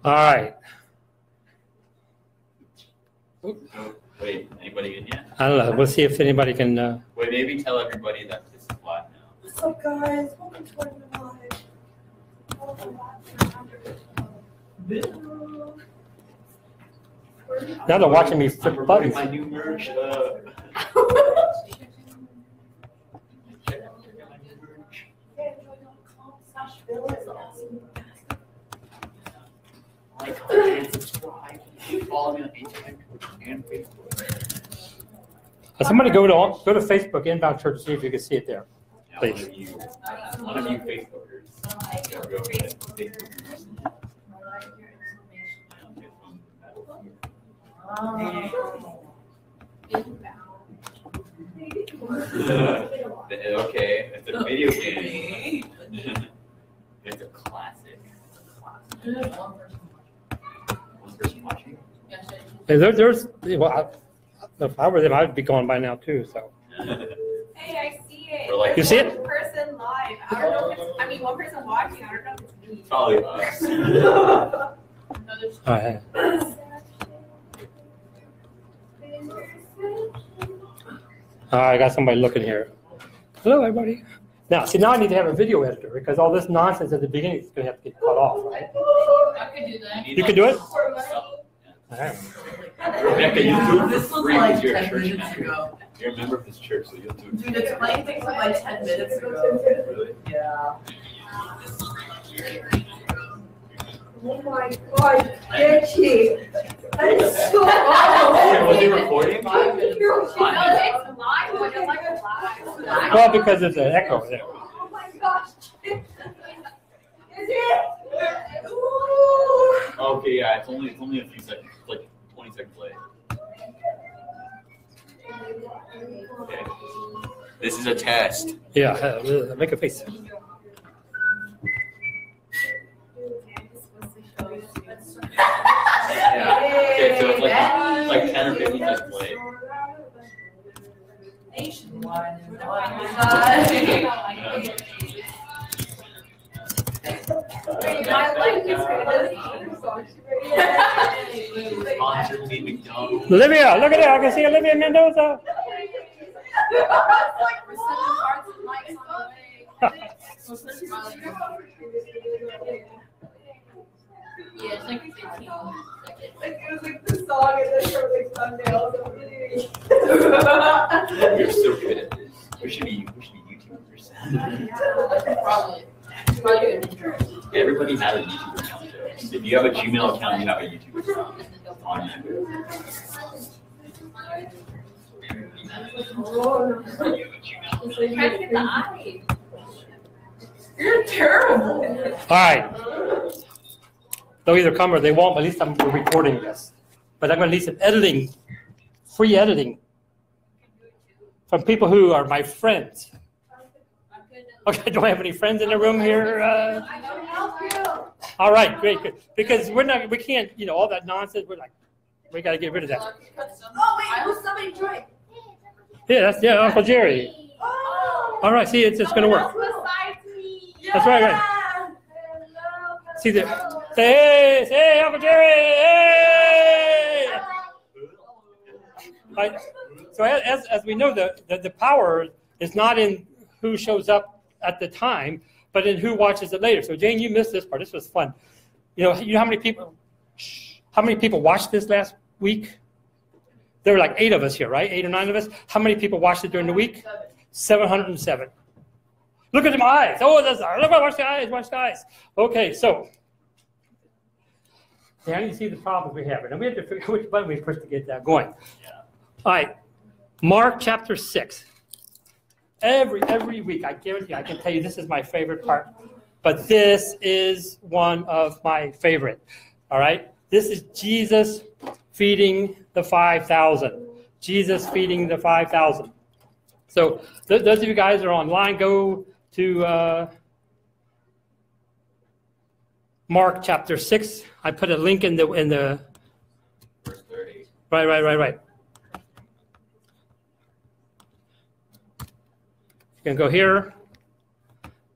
All right. Wait, anybody in yet? I don't know. We'll see if anybody can. Wait, maybe tell everybody that this is live now. What's up, guys? Welcome to our live. Now they're watching me flip buttons. My new merch. Like, comment, subscribe, follow me on Instagram and Facebook. Somebody go to Facebook Inbound Church, see if you can see it there. Please. One of you Facebookers. Go ahead. Okay, it's a video game. It's a classic. One person watching. There's well, if I were them, I'd be going by now too. So. Hey, I see it. We're like, You see it? One person live. I don't know if it's, I mean, one person watching. I don't know if it's me. Probably us. All right. I got somebody looking here. Hello, everybody. Now I need to have a video editor because all this nonsense at the beginning is going to have to get cut off, right? I could do that. You can do it? For money. All right. Rebecca, you do it This for was free like with your 10 church minutes member. ago. You're a member of this church, so you'll do it. Dude, it's playing things like 10 minutes ago. Really? Yeah. Oh my God, Itchy. That is so Was awful. he recording? 5 minutes. You're Fine. fine. It's live, but it's like a live. Well, because there's an echo there. Oh my gosh. Is it? Ooh. Okay, yeah, it's only a few seconds, it's like 20 seconds late. Okay. This is a test. Yeah, make a face. Yeah. Okay, so it's like 10 or 15 seconds late. Nationwide. Sponsor me, McDonald's. Olivia, look at that. I can see Olivia Mendoza. Yeah, it's like 15 seconds. Like it was like the song and then her like thumbnails. You're so good at this. We should be YouTubers. Probably. Probably an intro. Everybody has a YouTube account. Though. If you have a Gmail account, you have a YouTube account. On You're terrible. All right. They'll either come or they won't, but at least I'm recording this. But I'm going to need some editing, free editing, from people who are my friends. Okay, do I have any friends in the room here? I can help you. All right, great, good. Because we can't, all that nonsense. We got to get rid of that. Oh wait, will somebody join? Yeah, Uncle Jerry. Oh. All right, see, it's going to work. Besides me. That's right, right. Hello. See there. Say, Uncle Jerry, hey! Right. So as we know, the power is not in who shows up at the time, but in who watches it later. So Jane, you missed this part. This was fun. You know how many people watched this last week? There were like 8 of us here, right? 8 or 9 of us. How many people watched it during the week? 707. Look at them eyes. Oh, watch the eyes. Watch the eyes. Okay, so. Now you see the problems we have. And we have to figure out which button we push to get that going. Yeah. All right. Mark chapter 6. Every week, I guarantee, I can tell you this is my favorite part. But this is one of my favorite. All right. This is Jesus feeding the 5,000. Jesus feeding the 5,000. So those of you guys that are online, go to Mark chapter 6. I put a link in the Verse 30. right. You can go here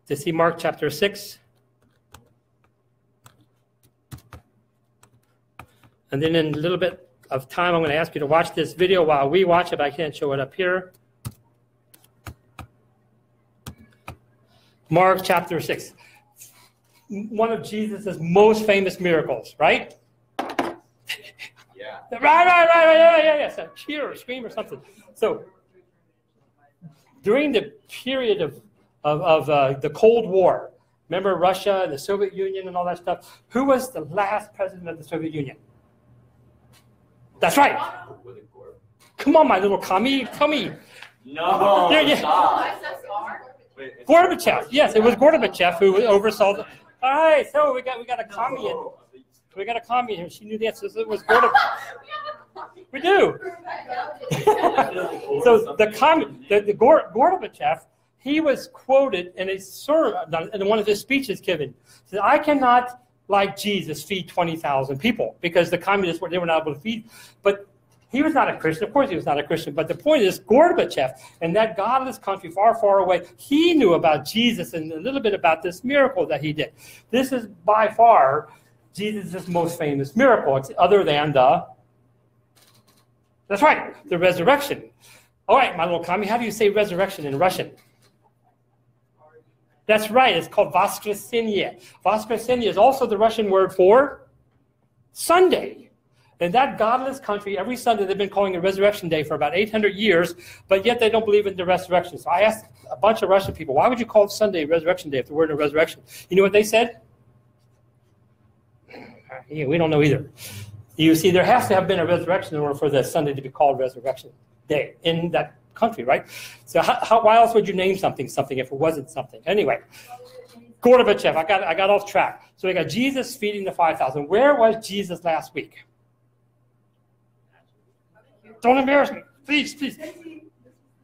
to see Mark chapter 6. And then in a little bit of time, I'm going to ask you to watch this video while we watch it. I can't show it up here. Mark chapter 6. One of Jesus' most famous miracles, right? Yeah. Right. Yeah. So cheer or scream or something. So during the period of the Cold War, remember Russia and the Soviet Union and all that stuff? Who was the last president of the Soviet Union? That's right. Come on, my little commie. Tell me. No. Yeah. USSR? Gorbachev. Yes, it was Gorbachev who oversaw the. All right, so we got a commie in. We got a commie in here. She knew the answer. So it was Gorbachev. We do. So the Gorbachev, he was quoted in a sermon, in one of his speeches given. He said, "I cannot, like Jesus, feed 20,000 people," because the communists they were not able to feed. But he was not a Christian. Of course, he was not a Christian. But the point is, Gorbachev, in that godless country far, far away, he knew about Jesus and a little bit about this miracle that he did. This is by far Jesus' most famous miracle, other than that's right, the resurrection. All right, my little commie, how do you say resurrection in Russian? That's right, it's called Voskresenie. Voskresenie is also the Russian word for Sunday. In that godless country, every Sunday they've been calling it Resurrection Day for about 800 years, but yet they don't believe in the resurrection. So I asked a bunch of Russian people, why would you call Sunday Resurrection Day if there weren't a resurrection? You know what they said? We don't know either. You see, there has to have been a resurrection in order for the Sunday to be called Resurrection Day in that country, right? So why else would you name something if it wasn't something? Anyway, Gorbachev, I got off track. So we got Jesus feeding the 5,000. Where was Jesus last week? Don't embarrass me. Please.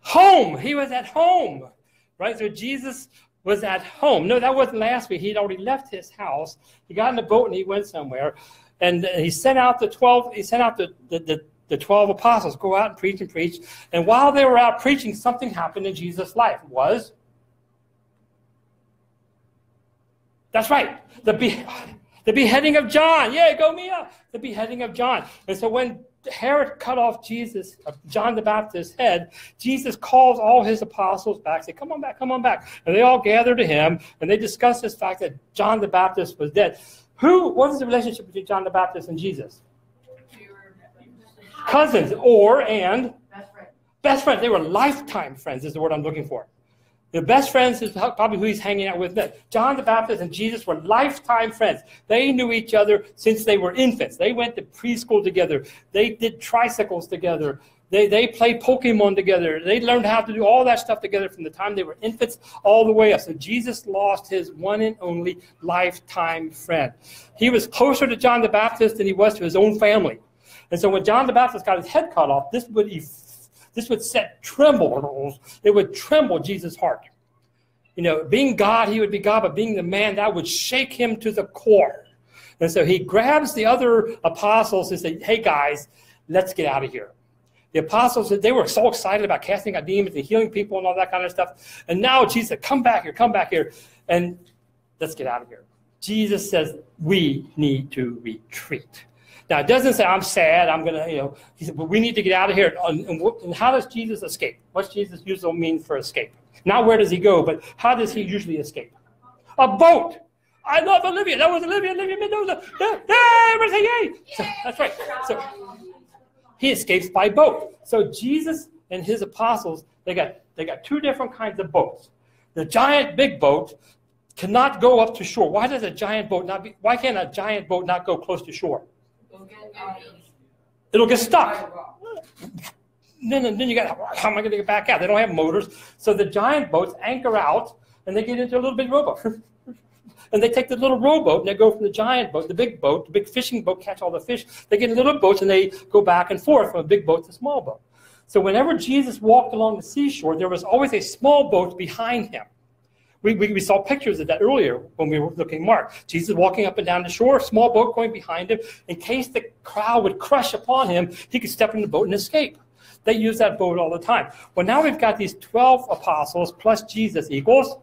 Home. He was at home. Right? So Jesus was at home. No, that wasn't last week. He'd already left his house. He got in the boat and he went somewhere. And he sent out the 12. He sent out the 12 apostles, go out and preach. And while they were out preaching, something happened in Jesus' life. That's right. The beheading of John. Yeah, go me up. The beheading of John. And so when Herod cut off John the Baptist's head, Jesus calls all his apostles back, say, come on back. And they all gather to him, and they discuss this fact that John the Baptist was dead. What is the relationship between John the Baptist and Jesus? Cousins, and best friends. They were lifetime friends is the word I'm looking for. The best friends is probably who he's hanging out with. John the Baptist and Jesus were lifetime friends. They knew each other since they were infants. They went to preschool together. They did tricycles together. They played Pokemon together. They learned how to do all that stuff together from the time they were infants all the way up. So Jesus lost his one and only lifetime friend. He was closer to John the Baptist than he was to his own family. And so when John the Baptist got his head cut off, this would it would tremble Jesus' heart. You know, being God, he would be God, but being the man, that would shake him to the core. And so he grabs the other apostles and says, hey guys, let's get out of here. The apostles, they were so excited about casting out demons and healing people and all that kind of stuff. And now Jesus said, come back here, and let's get out of here. Jesus says, we need to retreat. Now, it doesn't say, I'm sad, he said, but we need to get out of here. And how does Jesus escape? What's Jesus usually mean for escape? Not where does he go, but how does he usually escape? A boat. I love Olivia. That was Olivia Mendoza. Yay! So, that's right. So he escapes by boat. So Jesus and his apostles, they got two different kinds of boats. The giant big boat cannot go up to shore. Why can't a giant boat not go close to shore? It'll get stuck. Then you got, how am I going to get back out? They don't have motors. So the giant boats anchor out, and they get into a little big rowboat. And they take the little rowboat, and they go from the giant boat, the big fishing boat, catch all the fish. They get in little boats, and they go back and forth from a big boat to a small boat. So whenever Jesus walked along the seashore, there was always a small boat behind him. We saw pictures of that earlier when we were looking at Mark. Jesus walking up and down the shore, small boat going behind him. In case the crowd would crush upon him, he could step in the boat and escape. They use that boat all the time. Well, now we've got these 12 apostles plus Jesus equals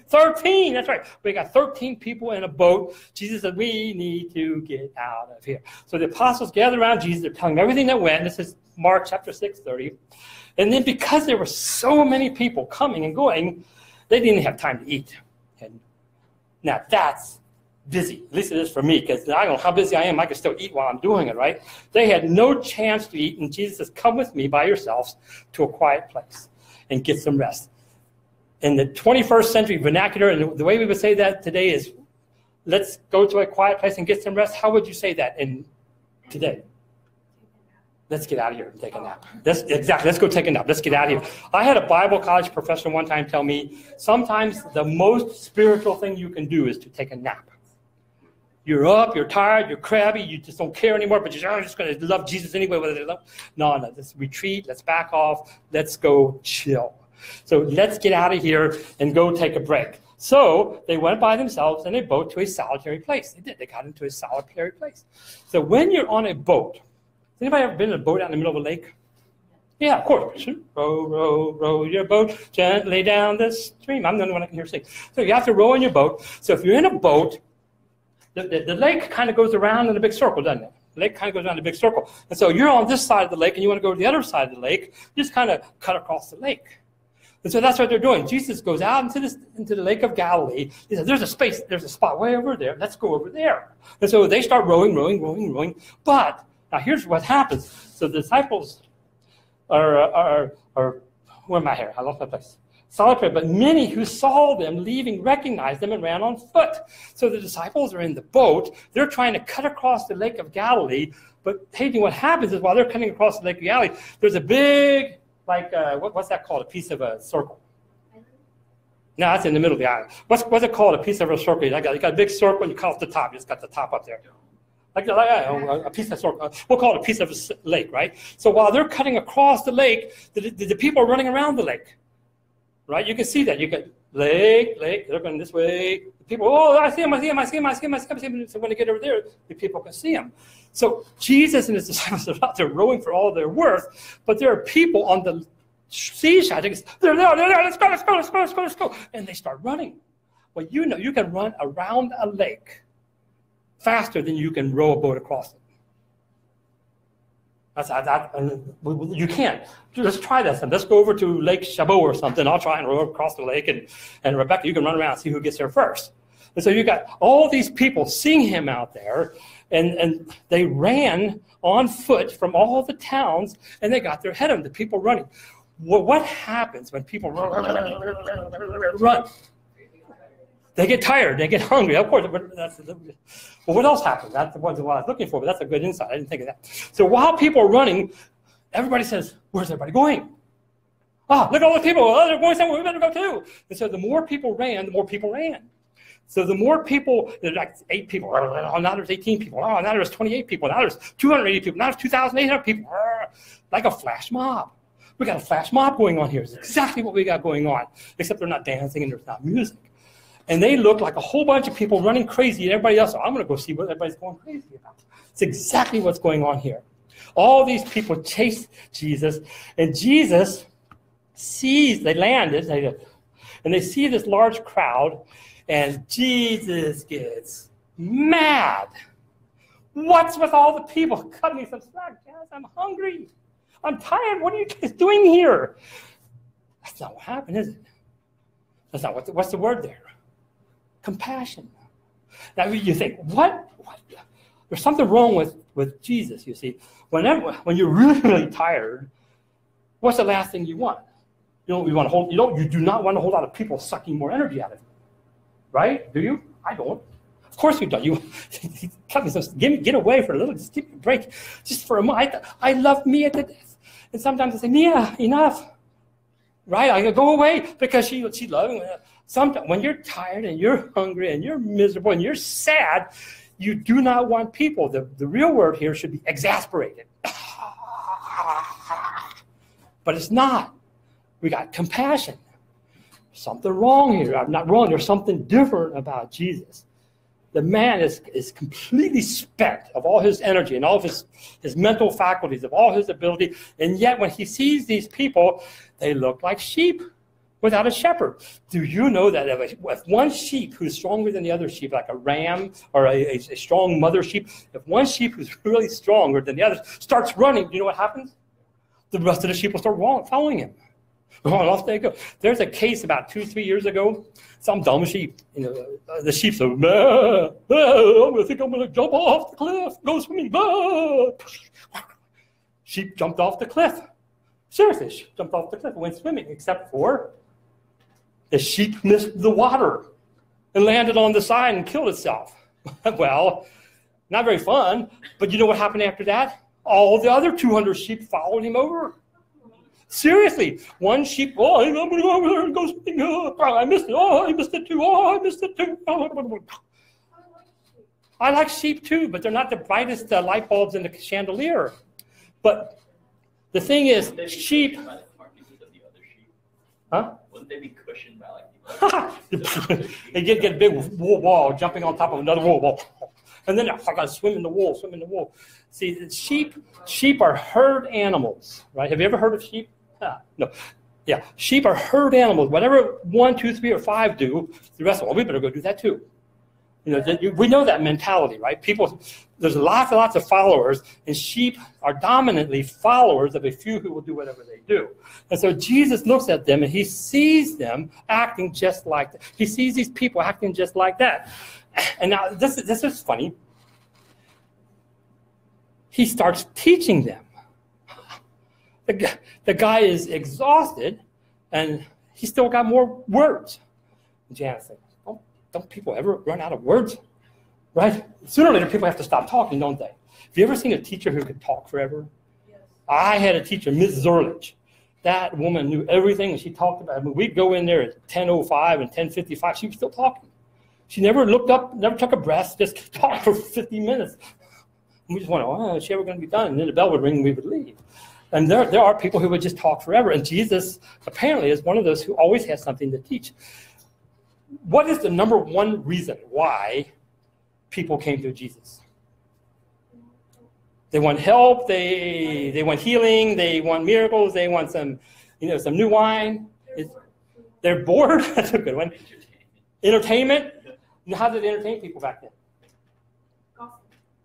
13, that's right. We got 13 people in a boat. Jesus said, we need to get out of here. So the apostles gathered around Jesus. They're telling him everything that went. This is Mark chapter 6:30. And then because there were so many people coming and going, they didn't have time to eat. And now that's busy. At least it is for me, because I don't know how busy I am. I can still eat while I'm doing it, right? They had no chance to eat, and Jesus says, come with me by yourselves to a quiet place and get some rest. In the 21st century vernacular, and the way we would say that today is, let's go to a quiet place and get some rest. How would you say that in today? Let's get out of here and take a nap. Exactly. Let's go take a nap. Let's get out of here. I had a Bible college professor one time tell me, sometimes the most spiritual thing you can do is to take a nap. You're up, you're tired, you're crabby, you just don't care anymore, but you're just going to love Jesus anyway, whether they love. No, let's retreat, let's back off, let's go chill. So let's get out of here and go take a break. So they went by themselves in a boat to a solitary place. They did. They got into a solitary place. So when you're on a boat, has anybody ever been in a boat out in the middle of a lake? Yeah, of course. Row, row, row your boat gently down the stream. I'm the only one I can hear sing. So you have to row in your boat. So if you're in a boat, the lake kind of goes around in a big circle, doesn't it? The lake kind of goes around in a big circle. And so you're on this side of the lake and you want to go to the other side of the lake, you just kind of cut across the lake. And so that's what they're doing. Jesus goes out into the Lake of Galilee. He says, there's a space, there's a spot way over there. Let's go over there. And so they start rowing. But now here's what happens. So the disciples are where am I here? I lost my place. Solitary, but many who saw them leaving recognized them and ran on foot. So the disciples are in the boat. They're trying to cut across the Lake of Galilee. But hey, what happens is while they're cutting across the Lake of Galilee, there's a big, like, what's that called? A piece of a circle. No, that's in the middle of the island. What's it called? A piece of a circle. You got a big circle and you cut off the top. You just got the top up there. Like a piece of circle. We'll call it a piece of a lake, right? So while they're cutting across the lake, the people are running around the lake. Right? You can see that. You can lake, they're going this way. The people, oh, I see him. So when they get over there, the people can see him. So Jesus and his disciples are out there rowing for all their worth, but there are people on the seashore. They're there, let's go. And they start running. Well, you know, you can run around a lake faster than you can row a boat across it. You can't. Let's try this. And let's go over to Lake Chabot or something. I'll try and row across the lake. And Rebecca, you can run around and see who gets there first. And so you got all these people seeing him out there. And they ran on foot from all the towns. And they got there ahead of him, the people running. Well, what happens when people run? They get tired. They get hungry. Of course. Well, what else happens? That's the one I was looking for, but that's a good insight. I didn't think of that. So while people are running, everybody says, where's everybody going? Ah, look at all the people. Oh, they're going somewhere. We better go too. And so the more people ran, the more people ran. So the more people, there's like 8 people. Oh, now there's 18 people. Oh, now there's 28 people. Now there's 280 people. Now there's 2,800 people. Like a flash mob. We got a flash mob going on here. It's exactly what we got going on, except they're not dancing and there's not music. And they look like a whole bunch of people running crazy, and everybody else, I'm going to go see what everybody's going crazy about. It's exactly what's going on here. All these people chase Jesus, and Jesus sees, they landed, and they see this large crowd, and Jesus gets mad. What's with all the people? Cut me some slack, guys. I'm hungry. I'm tired. What are you guys doing here? That's not what happened, is it? That's not what's the word there? Compassion. Now you think, what? There's something wrong with Jesus, you see. When you're really, really tired, what's the last thing you want? You do not want a whole lot of people sucking more energy out of you. Right? Do you? I don't. Of course you don't. Get away for a little, just give me a break. Just for a moment. I love Mia to death. And sometimes I say, Mia, enough. Right? I go away because she loves me. Sometimes when you're tired and you're hungry and you're miserable and you're sad, you do not want people. The real word here should be exasperated. But it's not. We got compassion. Something wrong here. I'm not wrong. There's something different about Jesus. The man is completely spent of all his energy and all of his mental faculties, of all his ability. And yet when he sees these people, they look like sheep. without a shepherd. Do you know that if one sheep who's stronger than the other sheep, like a ram or a strong mother sheep, if one sheep who's really stronger than the others starts running, you know what happens? The rest of the sheep will start following him. Oh, off they go. There's a case about 2-3 years ago. Some dumb sheep, the sheep said, I think I'm going to jump off the cliff, go swimming. Sheep jumped off the cliff. Seriously, sheep jumped off the cliff and went swimming, except for the sheep missed the water and landed on the side and killed itself. Well, not very fun, but you know what happened after that? All the other 200 sheep followed him over. Seriously, one sheep, oh, I'm going to go over there and go swimming. Oh, I missed it. Oh, I missed it too. Oh, I missed it too. I like sheep too, but they're not the brightest light bulbs in the chandelier. But the thing is, sheep. Huh? Wouldn't they be cushioned by like they get a big wool ball jumping on top of another wool ball. And then I got to swim in the wool. See, sheep are herd animals, right? Have you ever heard of sheep? No. Yeah, sheep are herd animals. Whatever 1, 2, 3, or 5 do, the rest of them, we better go do that too. We know that mentality, right? There's lots and lots of followers, and sheep are dominantly followers of a few who will do whatever they do. And so Jesus looks at them, and he sees them acting just like that. He sees these people acting just like that. And now this is funny. He starts teaching them. The guy is exhausted, and he's still got more words. Janice said, don't people ever run out of words? Right? Sooner or later, people have to stop talking, don't they? Have you ever seen a teacher who could talk forever? Yes. I had a teacher, Ms. Zerlich. That woman knew everything, and she talked about it. I mean, we'd go in there at 10:05 and 10:55. She was still talking. She never looked up, never took a breath, just talked for 50 minutes. We just wondered, oh, is she ever going to be done? And then the bell would ring and we would leave. And there are people who would just talk forever. And Jesus apparently is one of those who always has something to teach. What is the number one reason why people came to Jesus? They want help, they want healing, they want miracles, they want some new wine. They're bored. That's a good one. Entertainment. How did they entertain people back then?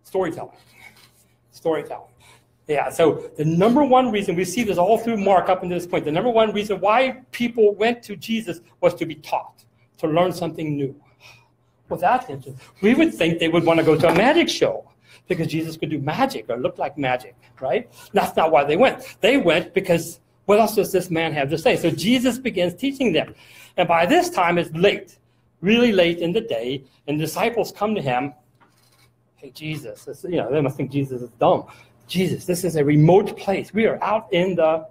Storytelling. Yeah, so the number one reason, we see this all through Mark up until this point, the number one reason why people went to Jesus was to be taught, to learn something new. Well, that's interesting. We would think they would want to go to a magic show because Jesus could do magic or look like magic, right? That's not why they went. They went because what else does this man have to say? So Jesus begins teaching them. And by this time, it's late, really late in the day, and the disciples come to him. Hey, Jesus, they must think Jesus is dumb. Jesus, this is a remote place. We are out in the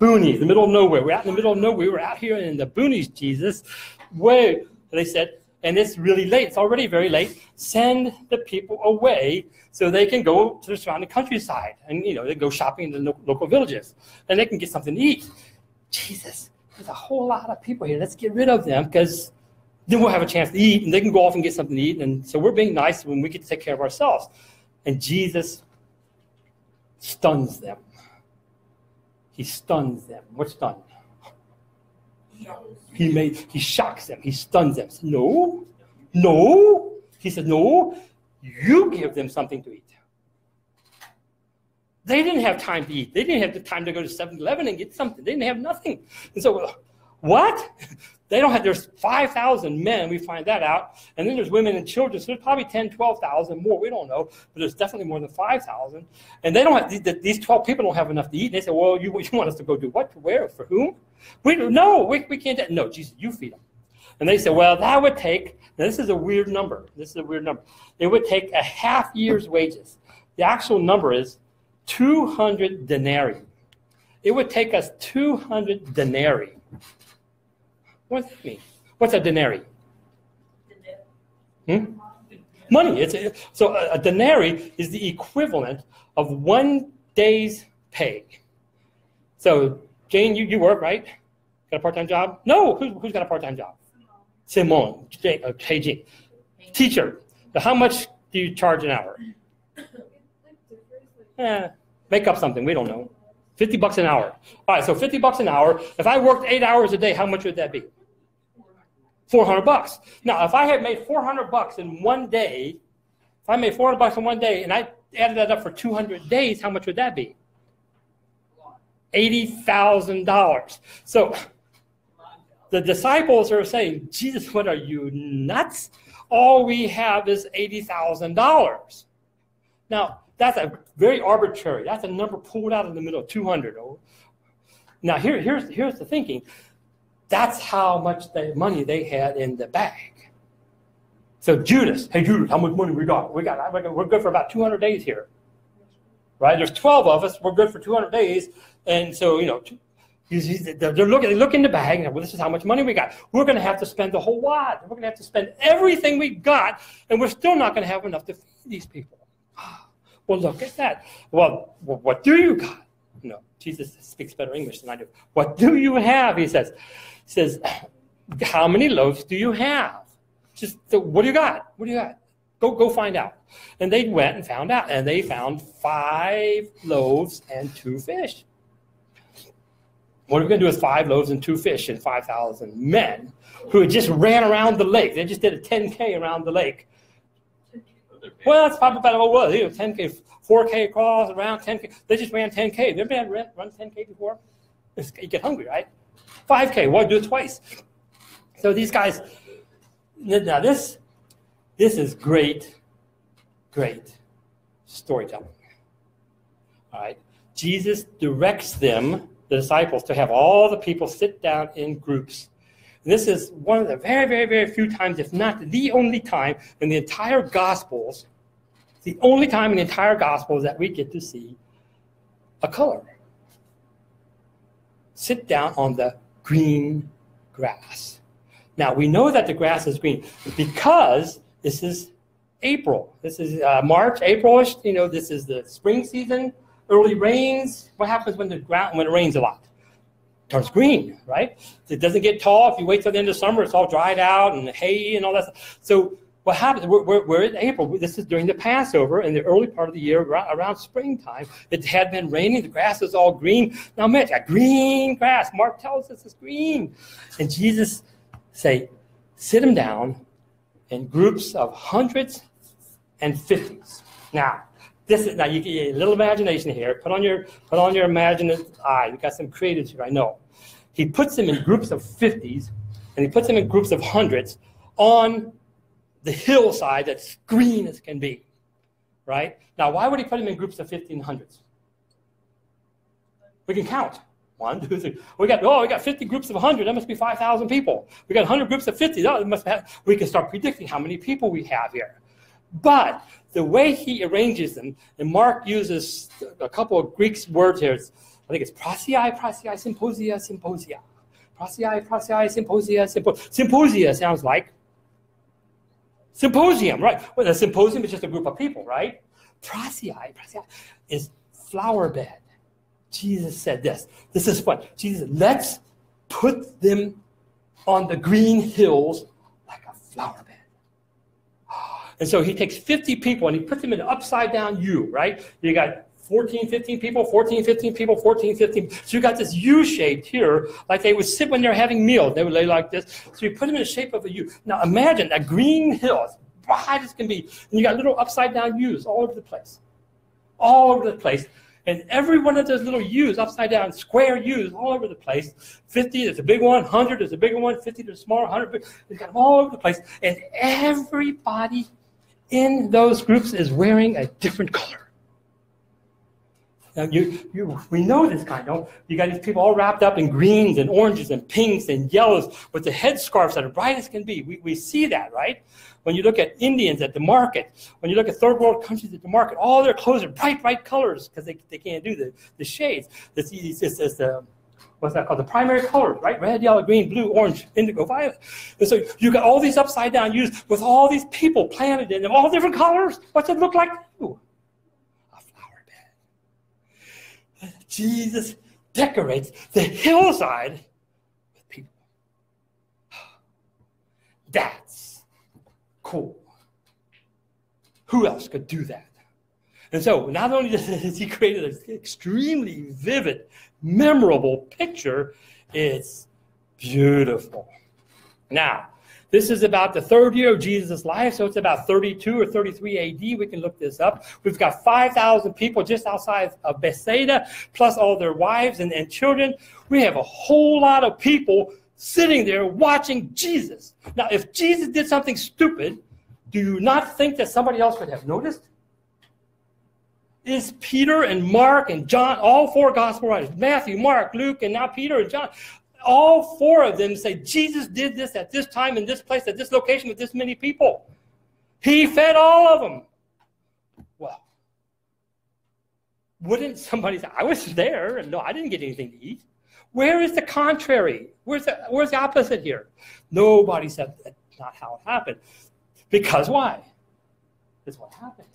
boonies, the middle of nowhere. We're out in the middle of nowhere. We're out here in the boonies, Jesus. Where? They said, and it's really late. It's already very late. Send the people away so they can go to the surrounding countryside. And, they go shopping in the local villages. And they can get something to eat. Jesus, there's a whole lot of people here. Let's get rid of them because then we'll have a chance to eat. And they can go off and get something to eat. And so we're being nice when we get to take care of ourselves. And Jesus stuns them. He stuns them. What's stun? He shocks them. He stuns them. No. He said, no, you give them something to eat. They didn't have time to eat. They didn't have the time to go to 7-Eleven and get something. They didn't have nothing. And so, what? They don't have, there's 5,000 men, we find that out. And then there's women and children. So there's probably 10, 12,000 more. We don't know. But there's definitely more than 5,000. And they don't have, these 12 people don't have enough to eat. And they say, well, you want us to go do what? To where? For whom? We can't do that. No, Jesus, you feed them. And they said, well, that would take, now this is a weird number. It would take a half year's wages. The actual number is 200 denarii. It would take us 200 denarii. What does that mean? What's a denarii? Money. So a denarii is the equivalent of 1 day's pay. So, Jane, you work, right? Got a part-time job? No. Who's got a part-time job? Simone. Hey, Jane. Teacher. So how much do you charge an hour? Make up something. We don't know. $50 an hour. All right, so $50 an hour. If I worked 8 hours a day, how much would that be? $400. Now, if I had made $400 in one day, if I made $400 in one day and I added that up for 200 days, how much would that be? $80,000. So the disciples are saying, Jesus, what are you, nuts? All we have is $80,000. Now, that's a very arbitrary. That's a number pulled out of the middle, 200. Now, here's the thinking. That's how much money they had in the bag. So Judas, hey, Judas, how much money we got? We're good for about 200 days here. Right? There's 12 of us. We're good for 200 days. And so, they're looking in the bag, and well, this is how much money we got. We're going to have to spend the whole lot. We're going to have to spend everything we got, and we're still not going to have enough to feed these people. Well, look at that. Well, what do you got? Jesus speaks better English than I do. What do you have? He says, how many loaves do you have? What do you got? What do you got? Go find out. And they went and found out, and they found 5 loaves and 2 fish. What are we going to do with 5 loaves and 2 fish and 5,000 men who had just ran around the lake? They just did a 10K around the lake. Well, that's probably about what it was. 10K, 4K across, around 10K. They just ran 10K. They've been run 10K before. You get hungry, right? 5K. Why do it twice? So these guys. Now this is great storytelling. All right. Jesus directs them, the disciples, to have all the people sit down in groups. And this is one of the very, very, very few times, if not the only time in the entire Gospels, that we get to see a color. Sit down on the green grass. Now, we know that the grass is green because this is April. This is March, April-ish. This is the spring season, early rains. What happens when it rains a lot? It turns green, right? It doesn't get tall. If you wait till the end of summer, it's all dried out and hay and all that stuff. So what happens? We're in April. This is during the Passover in the early part of the year, around springtime. It had been raining. The grass is all green. Now, man, it's got green grass. Mark tells us it's green. And Jesus sit them down in groups of hundreds and 50s. Now you get a little imagination here. Put on your imaginative eye. You got some creatives here, I know. He puts them in groups of 50s, and he puts them in groups of hundreds on the hillside that's green as can be. Right? Now, why would he put them in groups of 50 and hundreds? We can count. 1, 2, 3. We got 50 groups of 100. That must be 5,000 people. We got 100 groups of 50. We can start predicting how many people we have here. But the way he arranges them, and Mark uses a couple of Greek words here. I think it's prosei, symposia, symposia. Prosei, symposia, symposia. Symposia sounds like symposium, right? Well, a symposium is just a group of people, right? Prosei is flower bed. Jesus said this. This is what Jesus said. Let's put them on the green hills like a flower bed. And so he takes 50 people and he puts them in an upside down U, right? You got 14, 15 people, 14, 15 people, 14, 15. So you got this U shaped here, like they would sit when they're having meals. They would lay like this. So you put them in the shape of a U. Now imagine a green hill, as wide as can be. And you got little upside down U's all over the place. All over the place. And every one of those little U's, upside down, square U's, all over the place. 50, there's a big one. 100, there's a bigger one. 50, there's a smaller. 100, they've got them all over the place. And everybody in those groups is wearing a different color. Now, we know this kind, don't you? Got these people all wrapped up in greens and oranges and pinks and yellows with the headscarves that are bright as can be. We see that, right? When you look at Indians at the market, when you look at third world countries at the market, all their clothes are bright, bright colors because they can't do the shades. It's the, what's that called? The primary colors, right? Red, yellow, green, blue, orange, indigo, violet. And so you got all these upside down U's with all these people planted in them, all different colors. What's it look like? Ooh, a flower bed. Jesus decorates the hillside with people. That's cool. Who else could do that? And so not only does he create an extremely vivid, memorable picture, it's beautiful. Now, this is about the third year of Jesus' life, so it's about 32 or 33 AD. We can look this up. We've got 5,000 people just outside of Bethsaida, plus all their wives and children. We have a whole lot of people sitting there watching Jesus. Now, if Jesus did something stupid, do you not think that somebody else would have noticed? Is Peter and Mark and John, all four gospel writers, Matthew, Mark, Luke, and now Peter and John, all four of them say Jesus did this at this time, in this place, at this location, with this many people. He fed all of them. Well, wouldn't somebody say, I was there, and no, I didn't get anything to eat? Where is the contrary? Where's the opposite here? Nobody said that's not how it happened. Because why? That's what happened.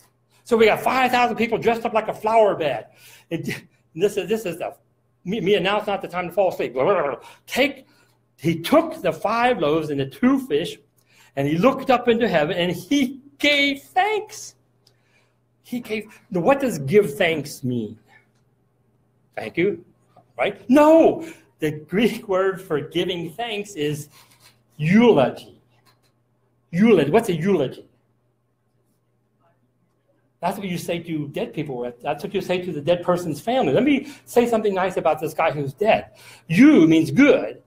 So we got 5,000 people dressed up like a flower bed. This is the me and now it's not the time to fall asleep. He took the 5 loaves and the 2 fish, and he looked up into heaven, and he gave thanks. What does give thanks mean? Thank you, right? No, the Greek word for giving thanks is eulogy. Eulogy. What's a eulogy? That's what you say to dead people. That's what you say to the dead person's family. Let me say something nice about this guy who's dead. You means good.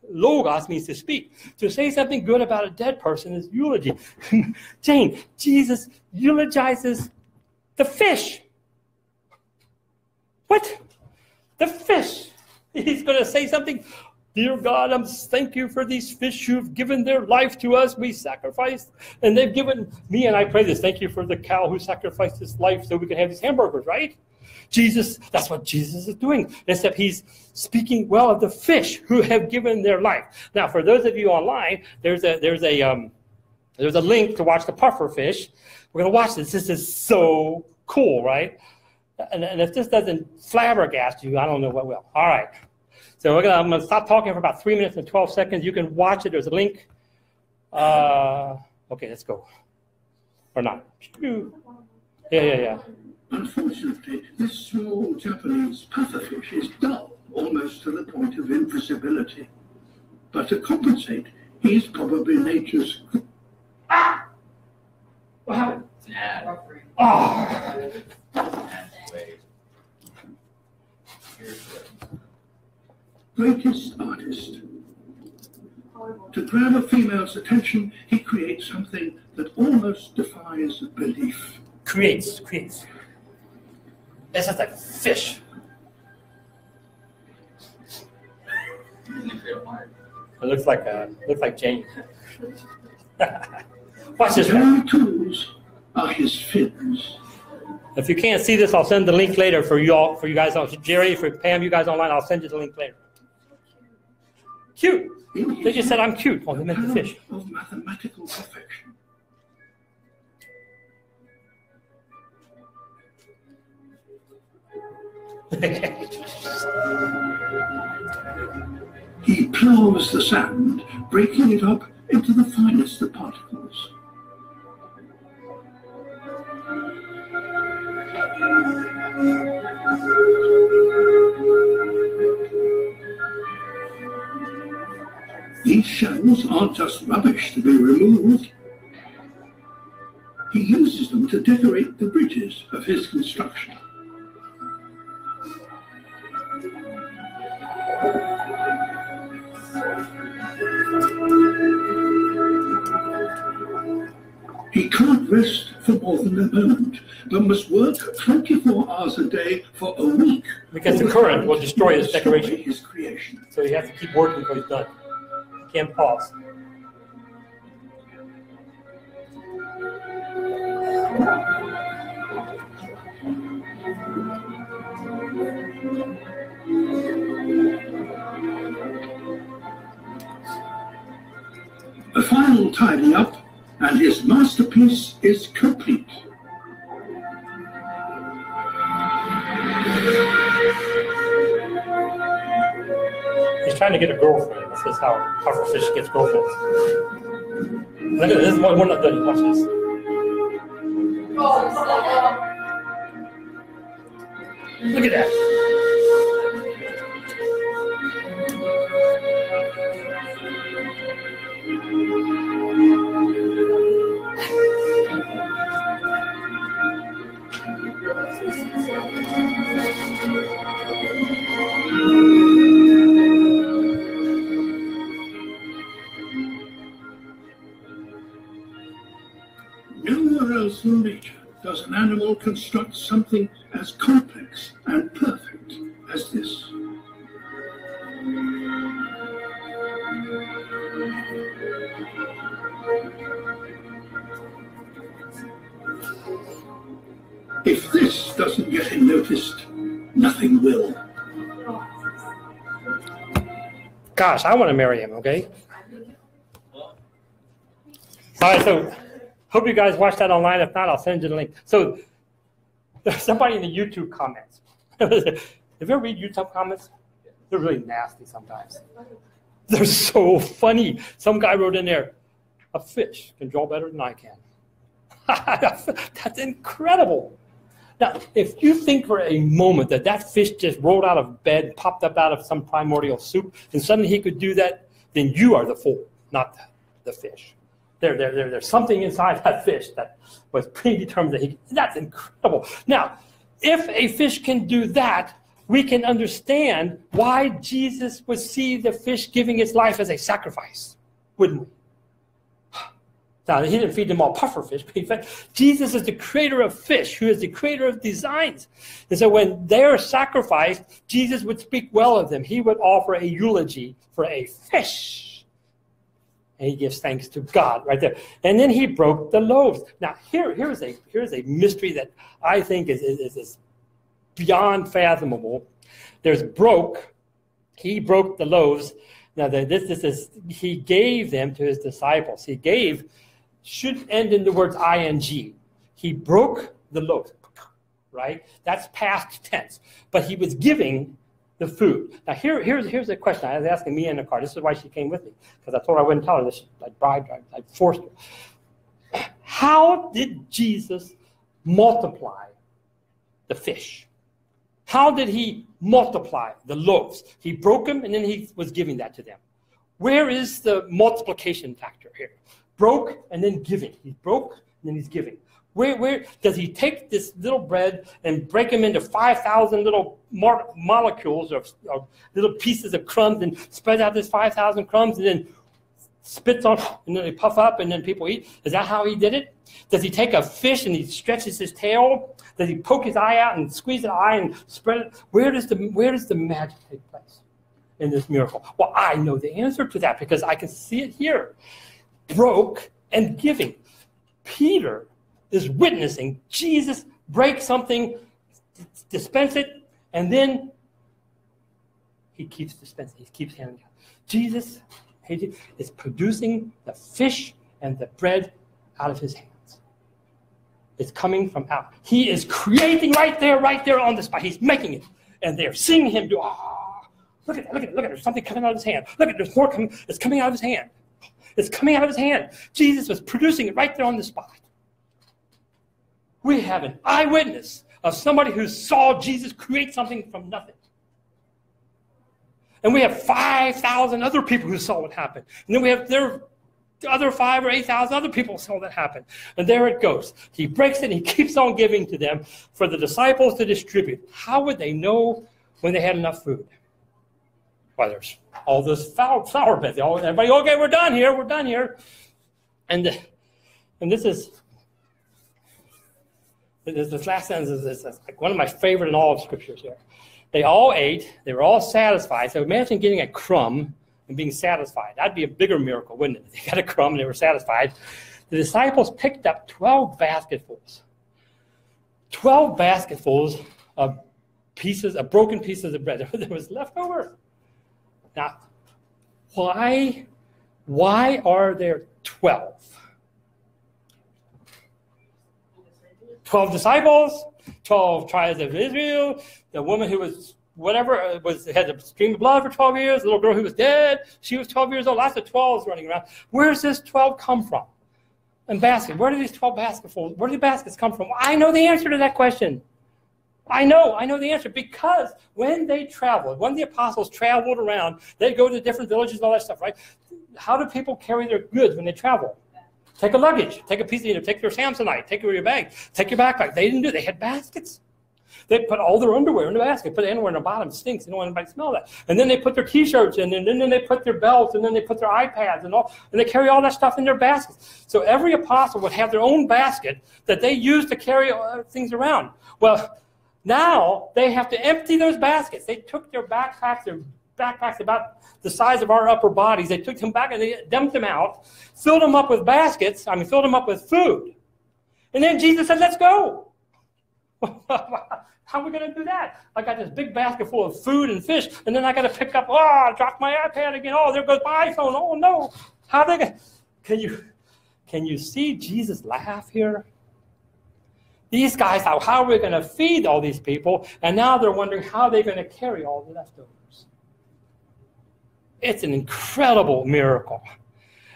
Logos means to speak. To say something good about a dead person is eulogy. Jane, Jesus eulogizes the fish. What? The fish. He's going to say something. Dear God, thank you for these fish who've given their life to us. We sacrificed, and they've given me, and I pray this, thank you for the cow who sacrificed his life so we can have these hamburgers, right? Jesus, that's what Jesus is doing, except he's speaking well of the fish who have given their life. Now, for those of you online, there's a link to watch the puffer fish. We're going to watch this. This is so cool, right? And if this doesn't flabbergast you, I don't know what will. All right. So I'm going to stop talking for about 3 minutes and 12 seconds. You can watch it. There's a link. Okay, let's go. Or not. Yeah. Unfortunately, this small Japanese pufferfish is dull, almost to the point of invisibility. But to compensate, he's probably nature's... What happened? It's an ad. Oh. Greatest artist. To grab a female's attention, he creates something that almost defies belief. Creates. It's just like fish. It looks like Jane. Watch this. His only tools are his fins. If you can't see this, I'll send the link later for you guys. Jerry, for Pam, you guys online, I'll send you the link later. Cute. They just said I'm cute. Oh, they meant the fish. Of mathematical perfection. He plows the sand, breaking it up into the finest of particles. These shells aren't just rubbish to be removed. He uses them to decorate the bridges of his construction. He can't rest for more than a moment, but must work 24 hours a day for a week. Because the current will destroy his decoration. His creation. So he has to keep working until he's done. He can't pause. A final tidy up, and his masterpiece is complete. He's trying to get a girlfriend. This is how pufferfish gets girlfriends. Look at this. We're not done. Watch this. Look at that. Nowhere else in nature does an animal construct something as complex and perfect as this. If this doesn't get him noticed, nothing will. Gosh, I want to marry him, okay? All right, so hope you guys watch that online. If not, I'll send you the link. So there's somebody in the YouTube comments. Have you ever read YouTube comments? They're really nasty sometimes. They're so funny. Some guy wrote in there, a fish can draw better than I can. That's incredible. Now, if you think for a moment that that fish just rolled out of bed, popped up out of some primordial soup, and suddenly he could do that, then you are the fool, not the fish. There's something inside that fish that was predetermined that that's incredible. Now, if a fish can do that, we can understand why Jesus would see the fish giving its life as a sacrifice, wouldn't we? Now, he didn't feed them all puffer fish, but he fed. Jesus is the creator of fish, who is the creator of designs. And so when they're sacrificed, Jesus would speak well of them. He would offer a eulogy for a fish. And he gives thanks to God right there. And then he broke the loaves. Now, here's a mystery that I think is beyond fathomable. There's broke. He broke the loaves. Now, this is, he gave them to his disciples. He gave should end in the words ing. He broke the loaves, right? That's past tense. But he was giving the food. Now, here's a question. I was asking Mia in the car. This is why she came with me, because I told her I wouldn't tell her this. I bribed her. I forced her. How did Jesus multiply the fish? How did he multiply the loaves? He broke them, and then he was giving that to them. Where is the multiplication factor here? Broke and then giving. He's broke and then he's giving. Where does he take this little bread and break them into 5,000 little molecules of little pieces of crumbs and spread out this 5,000 crumbs and then spits on, and then they puff up and then people eat? Is that how he did it? Does he take a fish and he stretches his tail? Does he poke his eye out and squeeze the eye and spread it? Where does the magic take place in this miracle? Well, I know the answer to that because I can see it here. Broke and giving. Peter is witnessing Jesus break something, dispense it, and then he keeps dispensing. He keeps handing it out. Jesus is producing the fish and the bread out of his hands. It's coming from out. He is creating right there on the spot. He's making it. And they're seeing him do, look at that. There's something coming out of his hand. Look at, there's more coming. It's coming out of his hand. It's coming out of his hand. Jesus was producing it right there on the spot. We have an eyewitness of somebody who saw Jesus create something from nothing. And we have 5,000 other people who saw it happen. And then we have their other 5,000 or 8,000 other people saw that happen. And there it goes. He breaks it and he keeps on giving to them for the disciples to distribute. How would they know when they had enough food? Well, there's all this flour beds. Everybody, okay, we're done here. And this last sentence is like one of my favorite in all of scriptures here. They all ate. They were all satisfied. So imagine getting a crumb and being satisfied. That'd be a bigger miracle, wouldn't it? They got a crumb and they were satisfied. The disciples picked up 12 basketfuls. 12 basketfuls of broken pieces of bread. There was left over. Now, why are there 12? 12 disciples, 12 tribes of Israel, the woman who was had a stream of blood for 12 years, the little girl who was dead, she was 12 years old, lots of 12s running around. Where does this 12 come from? And basket, where do these 12 basketfuls, where do the baskets come from? I know the answer to that question. I know the answer, because when they traveled, when the apostles traveled around, they'd go to different villages and all that stuff, right? How do people carry their goods when they travel? Take a luggage, take a piece of, take your Samsonite, take your bag, take your backpack. They didn't do it. They had baskets. They put all their underwear in the basket, put the underwear in the bottom, it stinks, you don't want anybody to smell that. And then they put their t-shirts in, and then they put their belts, and then they put their iPads and all, and they carry all that stuff in their baskets. So every apostle would have their own basket that they used to carry things around. Well, now they have to empty those baskets. They took their backpacks about the size of our upper bodies. They took them back and they dumped them out, filled them up with baskets, filled them up with food. And then Jesus said, let's go. How are we going to do that? I got this big basket full of food and fish, and then I got to pick up, I dropped my iPad again. Oh, there goes my iPhone. Oh, no. How are they going to... Can you see Jesus laugh here? These guys, how are we going to feed all these people? And now they're wondering how they're going to carry all the leftovers. It's an incredible miracle.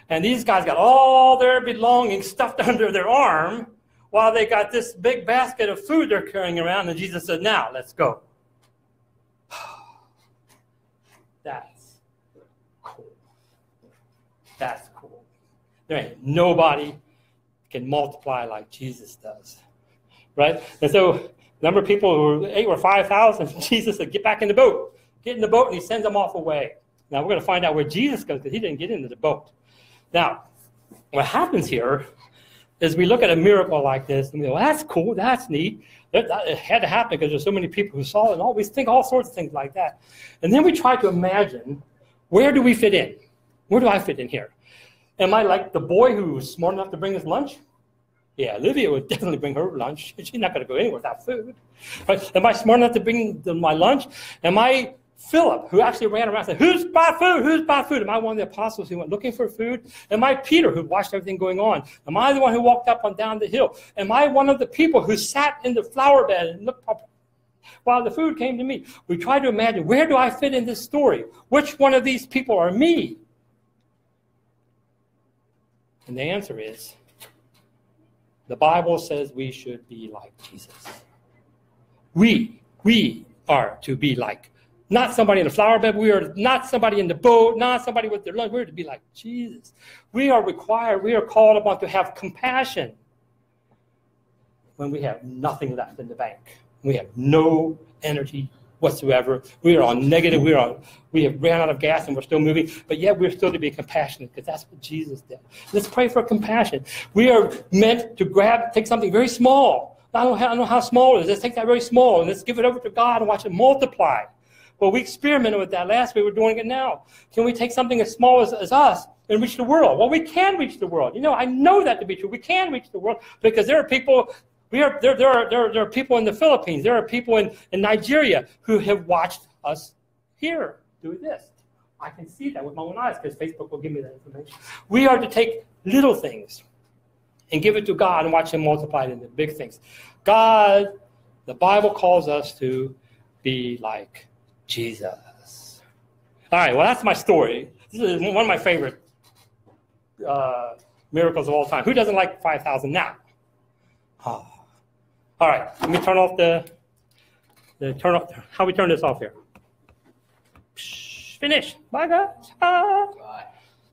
And these guys got all their belongings stuffed under their arm, while they got this big basket of food they're carrying around, and Jesus said, now, let's go. That's cool. That's cool. There ain't nobody can multiply like Jesus does, right? And so the number of people who were 8 or 5,000, Jesus said, get back in the boat. Get in the boat, and he sends them off away. Now, we're going to find out where Jesus goes, because he didn't get into the boat. Now, what happens here is we look at a miracle like this and we go, well, that's cool, that's neat. It had to happen because there's so many people who saw it, and all we think all sorts of things like that. And then we try to imagine, where do we fit in? Where do I fit in here? Am I like the boy who was smart enough to bring his lunch? Yeah, Olivia would definitely bring her lunch. She's not going to go anywhere without food. Right? Am I smart enough to bring my lunch? Am I Philip, who actually ran around and said, who's bought food? Who's bought food? Am I one of the apostles who went looking for food? Am I Peter, who watched everything going on? Am I the one who walked up and down the hill? Am I one of the people who sat in the flower bed and looked up while the food came to me? We try to imagine, where do I fit in this story? Which one of these people are me? And the answer is, the Bible says we should be like Jesus. We are to be like, not somebody in the flower bed. We are not somebody in the boat, not somebody with their lunch. We're to be like Jesus. We are called upon to have compassion when we have nothing left in the bank. We have no energy whatsoever. We are on negative. We have ran out of gas and we're still moving, but yet we're still to be compassionate, because that's what Jesus did. Let's pray for compassion. We are meant to take something very small. I don't know how small it is. Let's take that very small and let's give it over to God and watch it multiply. Well, we experimented with that last week. We're doing it now. Can we take something as small as us and reach the world? Well, we can reach the world. I know that to be true. We can reach the world, because there are people. There are people in the Philippines. There are people in Nigeria who have watched us here do this. I can see that with my own eyes, because Facebook will give me that information. We are to take little things and give it to God and watch him multiply it into big things. God, the Bible calls us to be like Jesus. All right, well, that's my story. This is one of my favorite miracles of all time. Who doesn't like 5,000 now? Oh. All right, let me turn off how we turn this off here. Finish. Bye, guys.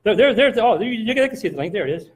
You can see the link. There it is.